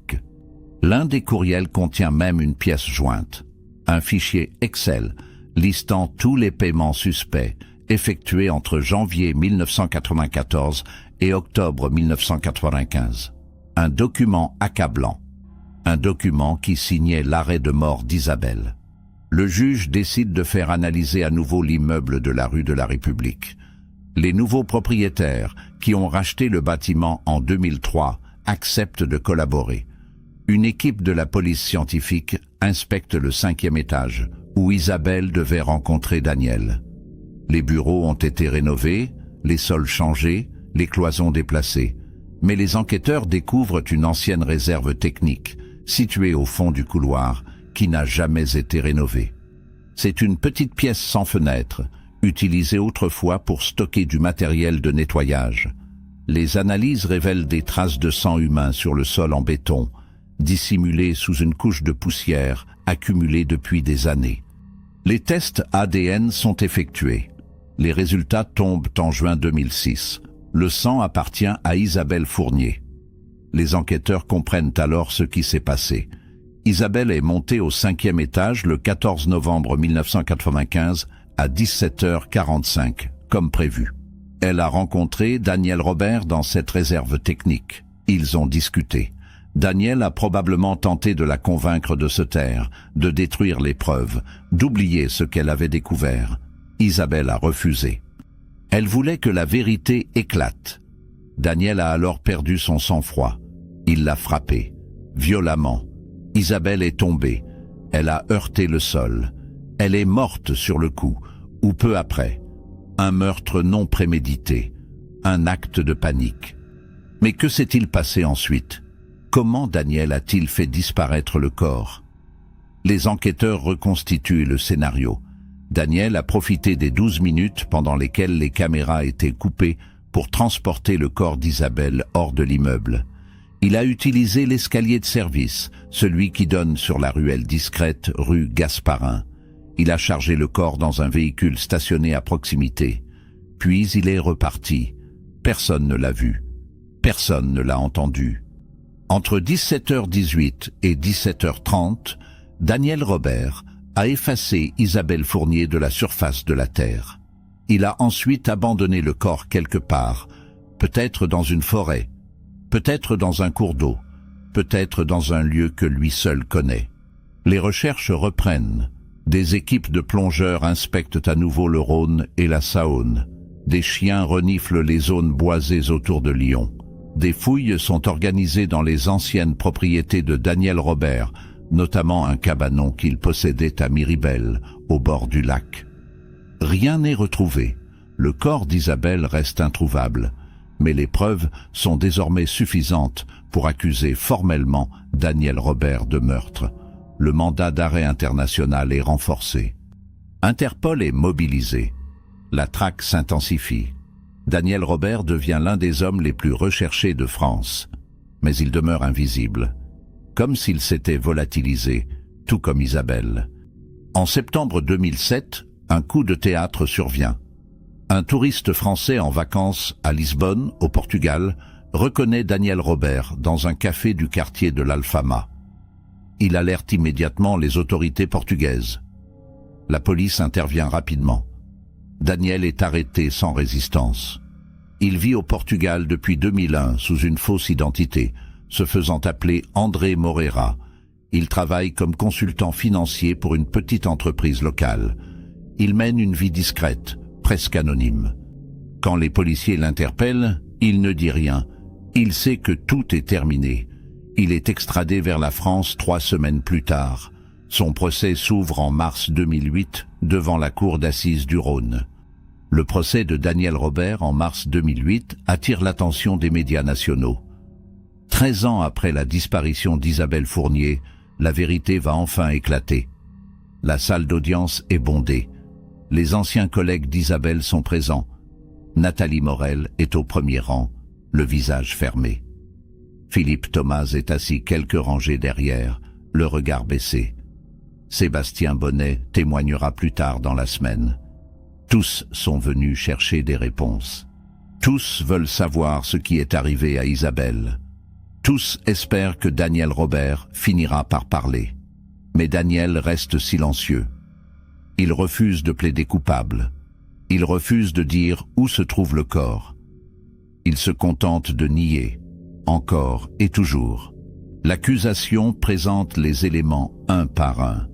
L'un des courriels contient même une pièce jointe, un fichier Excel listant tous les paiements suspects effectués entre janvier 1994 et octobre 1995. Un document accablant, un document qui signait l'arrêt de mort d'Isabelle. Le juge décide de faire analyser à nouveau l'immeuble de la rue de la République. Les nouveaux propriétaires, qui ont racheté le bâtiment en 2003, acceptent de collaborer. Une équipe de la police scientifique inspecte le 5e étage, où Isabelle devait rencontrer Daniel. Les bureaux ont été rénovés, les sols changés, les cloisons déplacées. Mais les enquêteurs découvrent une ancienne réserve technique, située au fond du couloir, qui n'a jamais été rénovée. C'est une petite pièce sans fenêtre, utilisée autrefois pour stocker du matériel de nettoyage. Les analyses révèlent des traces de sang humain sur le sol en béton, dissimulées sous une couche de poussière accumulée depuis des années. Les tests ADN sont effectués. Les résultats tombent en juin 2006. Le sang appartient à Isabelle Fournier. Les enquêteurs comprennent alors ce qui s'est passé. Isabelle est montée au 5e étage le 14 novembre 1995 à 17h45, comme prévu. Elle a rencontré Daniel Robert dans cette réserve technique. Ils ont discuté. Daniel a probablement tenté de la convaincre de se taire, de détruire les preuves, d'oublier ce qu'elle avait découvert. Isabelle a refusé. Elle voulait que la vérité éclate. Daniel a alors perdu son sang-froid. Il l'a frappée, violemment. Isabelle est tombée. Elle a heurté le sol. Elle est morte sur le coup, ou peu après. Un meurtre non prémédité, un acte de panique. Mais que s'est-il passé ensuite? Comment Daniel a-t-il fait disparaître le corps? Les enquêteurs reconstituent le scénario. Daniel a profité des 12 minutes pendant lesquelles les caméras étaient coupées pour transporter le corps d'Isabelle hors de l'immeuble. Il a utilisé l'escalier de service, celui qui donne sur la ruelle discrète rue Gasparin. Il a chargé le corps dans un véhicule stationné à proximité. Puis il est reparti. Personne ne l'a vu. Personne ne l'a entendu. Entre 17h18 et 17h30, Daniel Robert a effacé Isabelle Fournier de la surface de la Terre. Il a ensuite abandonné le corps quelque part, peut-être dans une forêt, peut-être dans un cours d'eau, peut-être dans un lieu que lui seul connaît. Les recherches reprennent. Des équipes de plongeurs inspectent à nouveau le Rhône et la Saône. Des chiens reniflent les zones boisées autour de Lyon. Des fouilles sont organisées dans les anciennes propriétés de Daniel Robert, notamment un cabanon qu'il possédait à Miribel, au bord du lac. Rien n'est retrouvé. Le corps d'Isabelle reste introuvable, mais les preuves sont désormais suffisantes pour accuser formellement Daniel Robert de meurtre. Le mandat d'arrêt international est renforcé. Interpol est mobilisé. La traque s'intensifie. Daniel Robert devient l'un des hommes les plus recherchés de France. Mais il demeure invisible, comme s'il s'était volatilisé, tout comme Isabelle. En septembre 2007, un coup de théâtre survient. Un touriste français en vacances à Lisbonne, au Portugal, reconnaît Daniel Robert dans un café du quartier de l'Alfama. Il alerte immédiatement les autorités portugaises. La police intervient rapidement. Daniel est arrêté sans résistance. Il vit au Portugal depuis 2001 sous une fausse identité, se faisant appeler André Moreira. Il travaille comme consultant financier pour une petite entreprise locale. Il mène une vie discrète, presque anonyme. Quand les policiers l'interpellent, il ne dit rien. Il sait que tout est terminé. Il est extradé vers la France 3 semaines plus tard. Son procès s'ouvre en mars 2008 devant la cour d'assises du Rhône. Le procès de Daniel Robert en mars 2008 attire l'attention des médias nationaux. 13 ans après la disparition d'Isabelle Fournier, la vérité va enfin éclater. La salle d'audience est bondée. Les anciens collègues d'Isabelle sont présents. Nathalie Morel est au premier rang, le visage fermé. Philippe Thomas est assis quelques rangées derrière, le regard baissé. Sébastien Bonnet témoignera plus tard dans la semaine. Tous sont venus chercher des réponses. Tous veulent savoir ce qui est arrivé à Isabelle. Tous espèrent que Daniel Robert finira par parler. Mais Daniel reste silencieux. Il refuse de plaider coupable. Il refuse de dire où se trouve le corps. Il se contente de nier, encore et toujours. L'accusation présente les éléments un par un.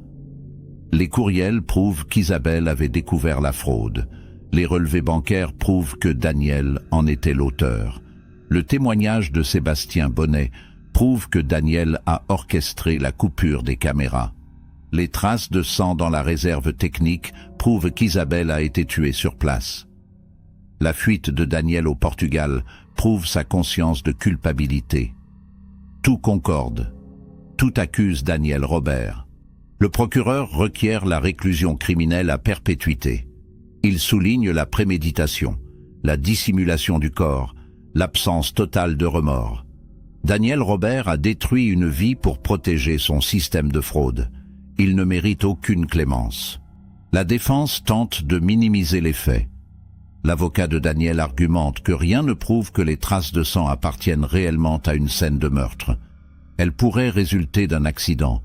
Les courriels prouvent qu'Isabelle avait découvert la fraude. Les relevés bancaires prouvent que Daniel en était l'auteur. Le témoignage de Sébastien Bonnet prouve que Daniel a orchestré la coupure des caméras. Les traces de sang dans la réserve technique prouvent qu'Isabelle a été tuée sur place. La fuite de Daniel au Portugal prouve sa conscience de culpabilité. Tout concorde. Tout accuse Daniel Robert. Le procureur requiert la réclusion criminelle à perpétuité. Il souligne la préméditation, la dissimulation du corps, l'absence totale de remords. Daniel Robert a détruit une vie pour protéger son système de fraude. Il ne mérite aucune clémence. La défense tente de minimiser les faits. L'avocat de Daniel argumente que rien ne prouve que les traces de sang appartiennent réellement à une scène de meurtre. Elles pourraient résulter d'un accident.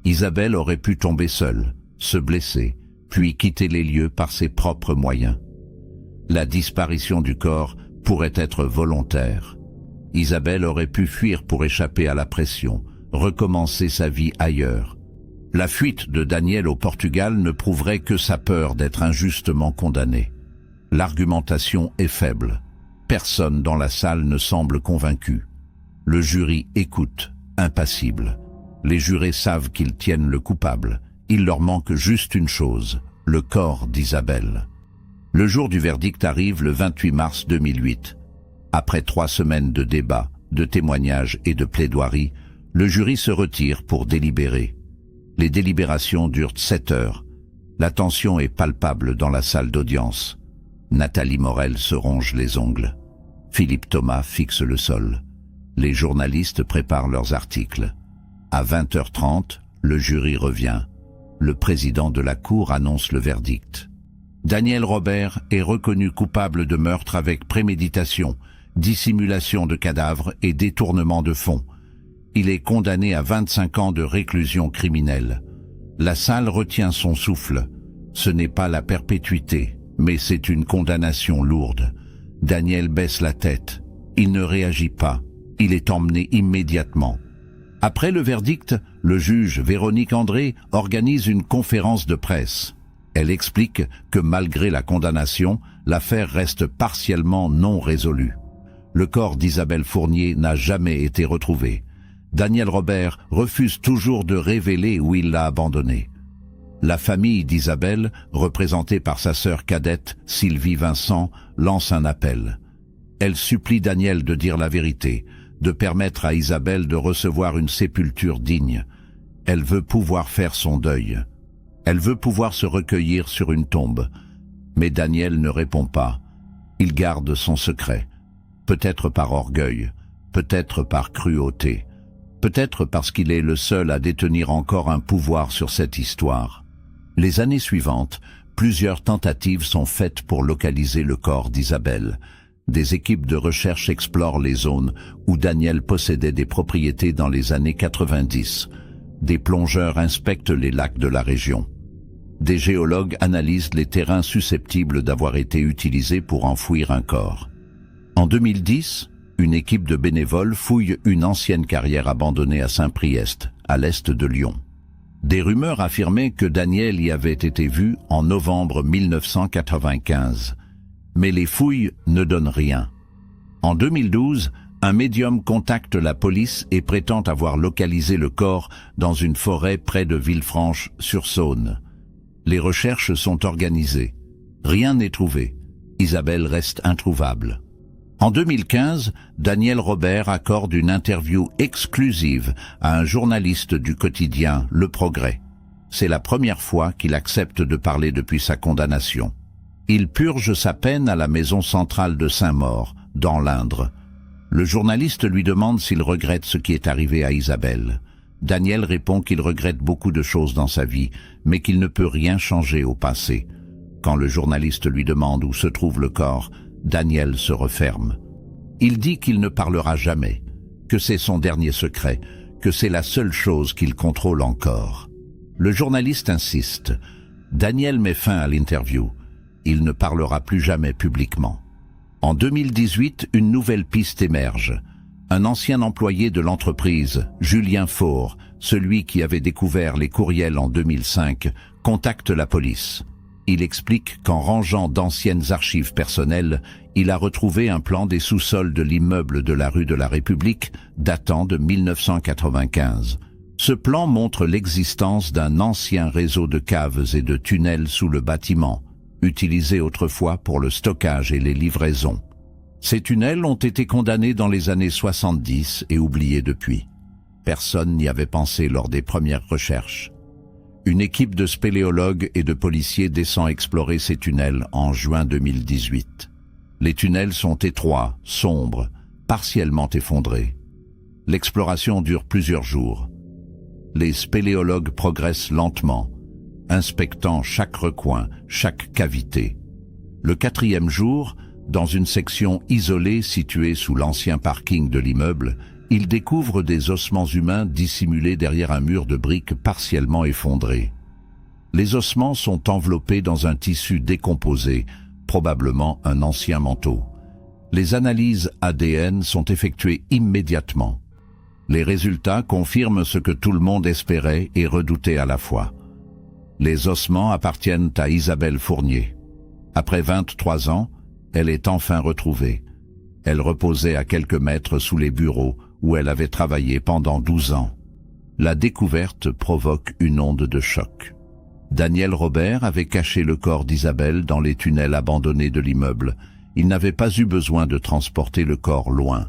Isabelle aurait pu tomber seule, se blesser, puis quitter les lieux par ses propres moyens. La disparition du corps pourrait être volontaire. Isabelle aurait pu fuir pour échapper à la pression, recommencer sa vie ailleurs. La fuite de Daniel au Portugal ne prouverait que sa peur d'être injustement condamné. L'argumentation est faible. Personne dans la salle ne semble convaincu. Le jury écoute, impassible. Les jurés savent qu'ils tiennent le coupable. Il leur manque juste une chose, le corps d'Isabelle. Le jour du verdict arrive le 28 mars 2008. Après 3 semaines de débats, de témoignages et de plaidoiries, le jury se retire pour délibérer. Les délibérations durent 7 heures. La tension est palpable dans la salle d'audience. Nathalie Morel se ronge les ongles. Philippe Thomas fixe le sol. Les journalistes préparent leurs articles. À 20h30, le jury revient. Le président de la Cour annonce le verdict. Daniel Robert est reconnu coupable de meurtre avec préméditation, dissimulation de cadavres et détournement de fonds. Il est condamné à 25 ans de réclusion criminelle. La salle retient son souffle. Ce n'est pas la perpétuité, mais c'est une condamnation lourde. Daniel baisse la tête. Il ne réagit pas. Il est emmené immédiatement. Après le verdict, le juge Véronique André organise une conférence de presse. Elle explique que malgré la condamnation, l'affaire reste partiellement non résolue. Le corps d'Isabelle Fournier n'a jamais été retrouvé. Daniel Robert refuse toujours de révéler où il l'a abandonné. La famille d'Isabelle, représentée par sa sœur cadette, Sylvie Vincent, lance un appel. Elle supplie Daniel de dire la vérité, de permettre à Isabelle de recevoir une sépulture digne. Elle veut pouvoir faire son deuil. Elle veut pouvoir se recueillir sur une tombe. Mais Daniel ne répond pas. Il garde son secret. Peut-être par orgueil, peut-être par cruauté, peut-être parce qu'il est le seul à détenir encore un pouvoir sur cette histoire. Les années suivantes, plusieurs tentatives sont faites pour localiser le corps d'Isabelle. Des équipes de recherche explorent les zones où Daniel possédait des propriétés dans les années 90. Des plongeurs inspectent les lacs de la région. Des géologues analysent les terrains susceptibles d'avoir été utilisés pour enfouir un corps. En 2010, une équipe de bénévoles fouille une ancienne carrière abandonnée à Saint-Priest, à l'est de Lyon. Des rumeurs affirmaient que Daniel y avait été vu en novembre 1995. Mais les fouilles ne donnent rien. En 2012, un médium contacte la police et prétend avoir localisé le corps dans une forêt près de Villefranche-sur-Saône. Les recherches sont organisées. Rien n'est trouvé. Isabelle reste introuvable. En 2015, Daniel Robert accorde une interview exclusive à un journaliste du quotidien Le Progrès. C'est la première fois qu'il accepte de parler depuis sa condamnation. Il purge sa peine à la maison centrale de Saint-Maur, dans l'Indre. Le journaliste lui demande s'il regrette ce qui est arrivé à Isabelle. Daniel répond qu'il regrette beaucoup de choses dans sa vie, mais qu'il ne peut rien changer au passé. Quand le journaliste lui demande où se trouve le corps, Daniel se referme. Il dit qu'il ne parlera jamais, que c'est son dernier secret, que c'est la seule chose qu'il contrôle encore. Le journaliste insiste. Daniel met fin à l'interview. Il ne parlera plus jamais publiquement. En 2018, une nouvelle piste émerge. Un ancien employé de l'entreprise, Julien Faure, celui qui avait découvert les courriels en 2005, contacte la police. Il explique qu'en rangeant d'anciennes archives personnelles, il a retrouvé un plan des sous-sols de l'immeuble de la rue de la République datant de 1995. Ce plan montre l'existence d'un ancien réseau de caves et de tunnels sous le bâtiment, utilisés autrefois pour le stockage et les livraisons. Ces tunnels ont été condamnés dans les années 70 et oubliés depuis. Personne n'y avait pensé lors des premières recherches. Une équipe de spéléologues et de policiers descend explorer ces tunnels en juin 2018. Les tunnels sont étroits, sombres, partiellement effondrés. L'exploration dure plusieurs jours. Les spéléologues progressent lentement, inspectant chaque recoin, chaque cavité. Le 4e jour, dans une section isolée située sous l'ancien parking de l'immeuble, ils découvrent des ossements humains dissimulés derrière un mur de briques partiellement effondré. Les ossements sont enveloppés dans un tissu décomposé, probablement un ancien manteau. Les analyses ADN sont effectuées immédiatement. Les résultats confirment ce que tout le monde espérait et redoutait à la fois. Les ossements appartiennent à Isabelle Fournier. Après 23 ans, elle est enfin retrouvée. Elle reposait à quelques mètres sous les bureaux où elle avait travaillé pendant 12 ans. La découverte provoque une onde de choc. Daniel Robert avait caché le corps d'Isabelle dans les tunnels abandonnés de l'immeuble. Il n'avait pas eu besoin de transporter le corps loin.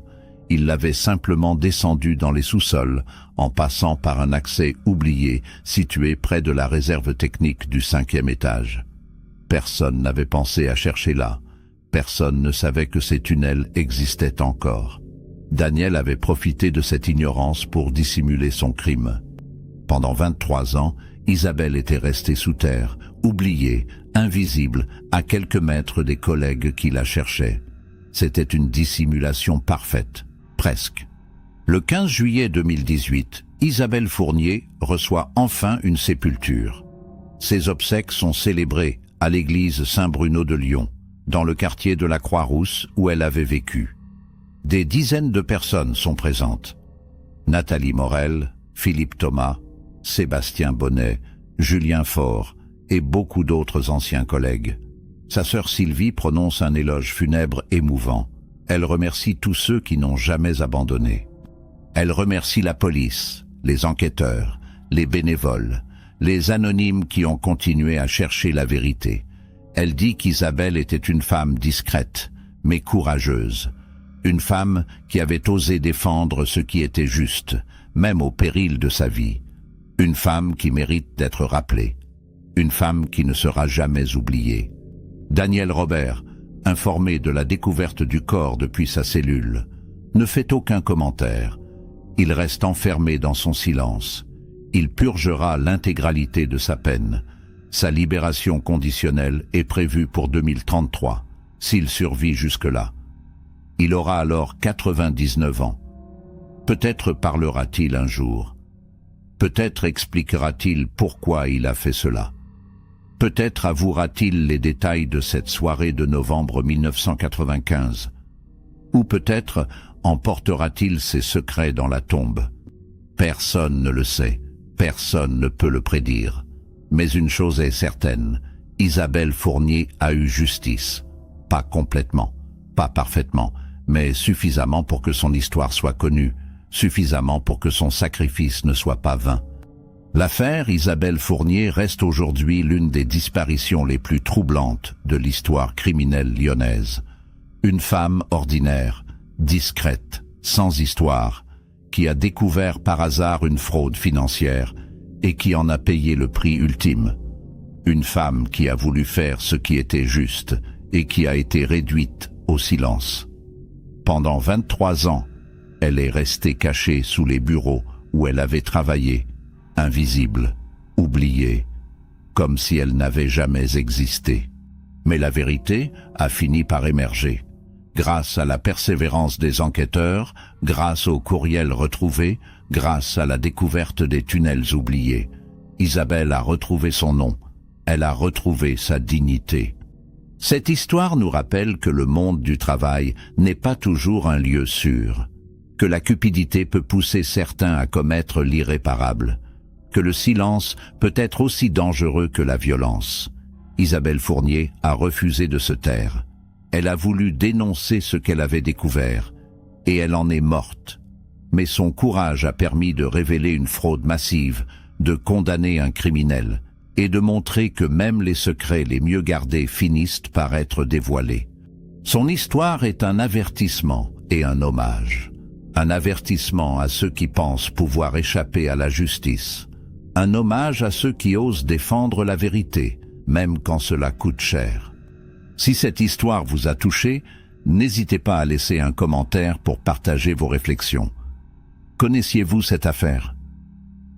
Il l'avait simplement descendu dans les sous-sols, en passant par un accès oublié situé près de la réserve technique du 5e étage. Personne n'avait pensé à chercher là. Personne ne savait que ces tunnels existaient encore. Daniel avait profité de cette ignorance pour dissimuler son crime. Pendant 23 ans, Isabelle était restée sous terre, oubliée, invisible, à quelques mètres des collègues qui la cherchaient. C'était une dissimulation parfaite, presque. Le 15 juillet 2018, Isabelle Fournier reçoit enfin une sépulture. Ses obsèques sont célébrées à l'église Saint-Bruno de Lyon, dans le quartier de la Croix-Rousse où elle avait vécu. Des dizaines de personnes sont présentes. Nathalie Morel, Philippe Thomas, Sébastien Bonnet, Julien Faure et beaucoup d'autres anciens collègues. Sa sœur Sylvie prononce un éloge funèbre émouvant. Elle remercie tous ceux qui n'ont jamais abandonné. Elle remercie la police, les enquêteurs, les bénévoles, les anonymes qui ont continué à chercher la vérité. Elle dit qu'Isabelle était une femme discrète, mais courageuse. Une femme qui avait osé défendre ce qui était juste, même au péril de sa vie. Une femme qui mérite d'être rappelée. Une femme qui ne sera jamais oubliée. Daniel Robert, informé de la découverte du corps depuis sa cellule, ne fait aucun commentaire. Il reste enfermé dans son silence. Il purgera l'intégralité de sa peine. Sa libération conditionnelle est prévue pour 2033, s'il survit jusque-là. Il aura alors 99 ans. Peut-être parlera-t-il un jour. Peut-être expliquera-t-il pourquoi il a fait cela. Peut-être avouera-t-il les détails de cette soirée de novembre 1995. Ou peut-être emportera-t-il ses secrets dans la tombe. Personne ne le sait, personne ne peut le prédire. Mais une chose est certaine, Isabelle Fournier a eu justice. Pas complètement, pas parfaitement, mais suffisamment pour que son histoire soit connue, suffisamment pour que son sacrifice ne soit pas vain. L'affaire Isabelle Fournier reste aujourd'hui l'une des disparitions les plus troublantes de l'histoire criminelle lyonnaise. Une femme ordinaire, discrète, sans histoire, qui a découvert par hasard une fraude financière et qui en a payé le prix ultime. Une femme qui a voulu faire ce qui était juste et qui a été réduite au silence. Pendant 23 ans, elle est restée cachée sous les bureaux où elle avait travaillé, invisible, oubliée, comme si elle n'avait jamais existé. Mais la vérité a fini par émerger. Grâce à la persévérance des enquêteurs, grâce aux courriels retrouvés, grâce à la découverte des tunnels oubliés, Isabelle a retrouvé son nom, elle a retrouvé sa dignité. Cette histoire nous rappelle que le monde du travail n'est pas toujours un lieu sûr, que la cupidité peut pousser certains à commettre l'irréparable, que le silence peut être aussi dangereux que la violence. Isabelle Fournier a refusé de se taire. Elle a voulu dénoncer ce qu'elle avait découvert, et elle en est morte. Mais son courage a permis de révéler une fraude massive, de condamner un criminel, et de montrer que même les secrets les mieux gardés finissent par être dévoilés. Son histoire est un avertissement et un hommage. Un avertissement à ceux qui pensent pouvoir échapper à la justice. Un hommage à ceux qui osent défendre la vérité, même quand cela coûte cher. Si cette histoire vous a touché, n'hésitez pas à laisser un commentaire pour partager vos réflexions. Connaissiez-vous cette affaire?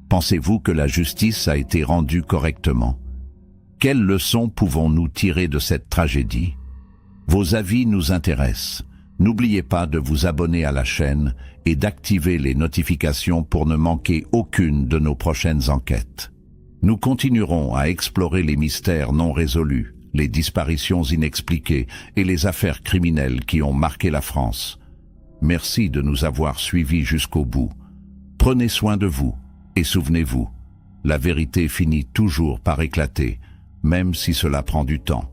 Pensez-vous que la justice a été rendue correctement? Quelles leçons pouvons-nous tirer de cette tragédie? Vos avis nous intéressent. N'oubliez pas de vous abonner à la chaîne et d'activer les notifications pour ne manquer aucune de nos prochaines enquêtes. Nous continuerons à explorer les mystères non résolus, les disparitions inexpliquées et les affaires criminelles qui ont marqué la France. Merci de nous avoir suivis jusqu'au bout. Prenez soin de vous et souvenez-vous, la vérité finit toujours par éclater, même si cela prend du temps.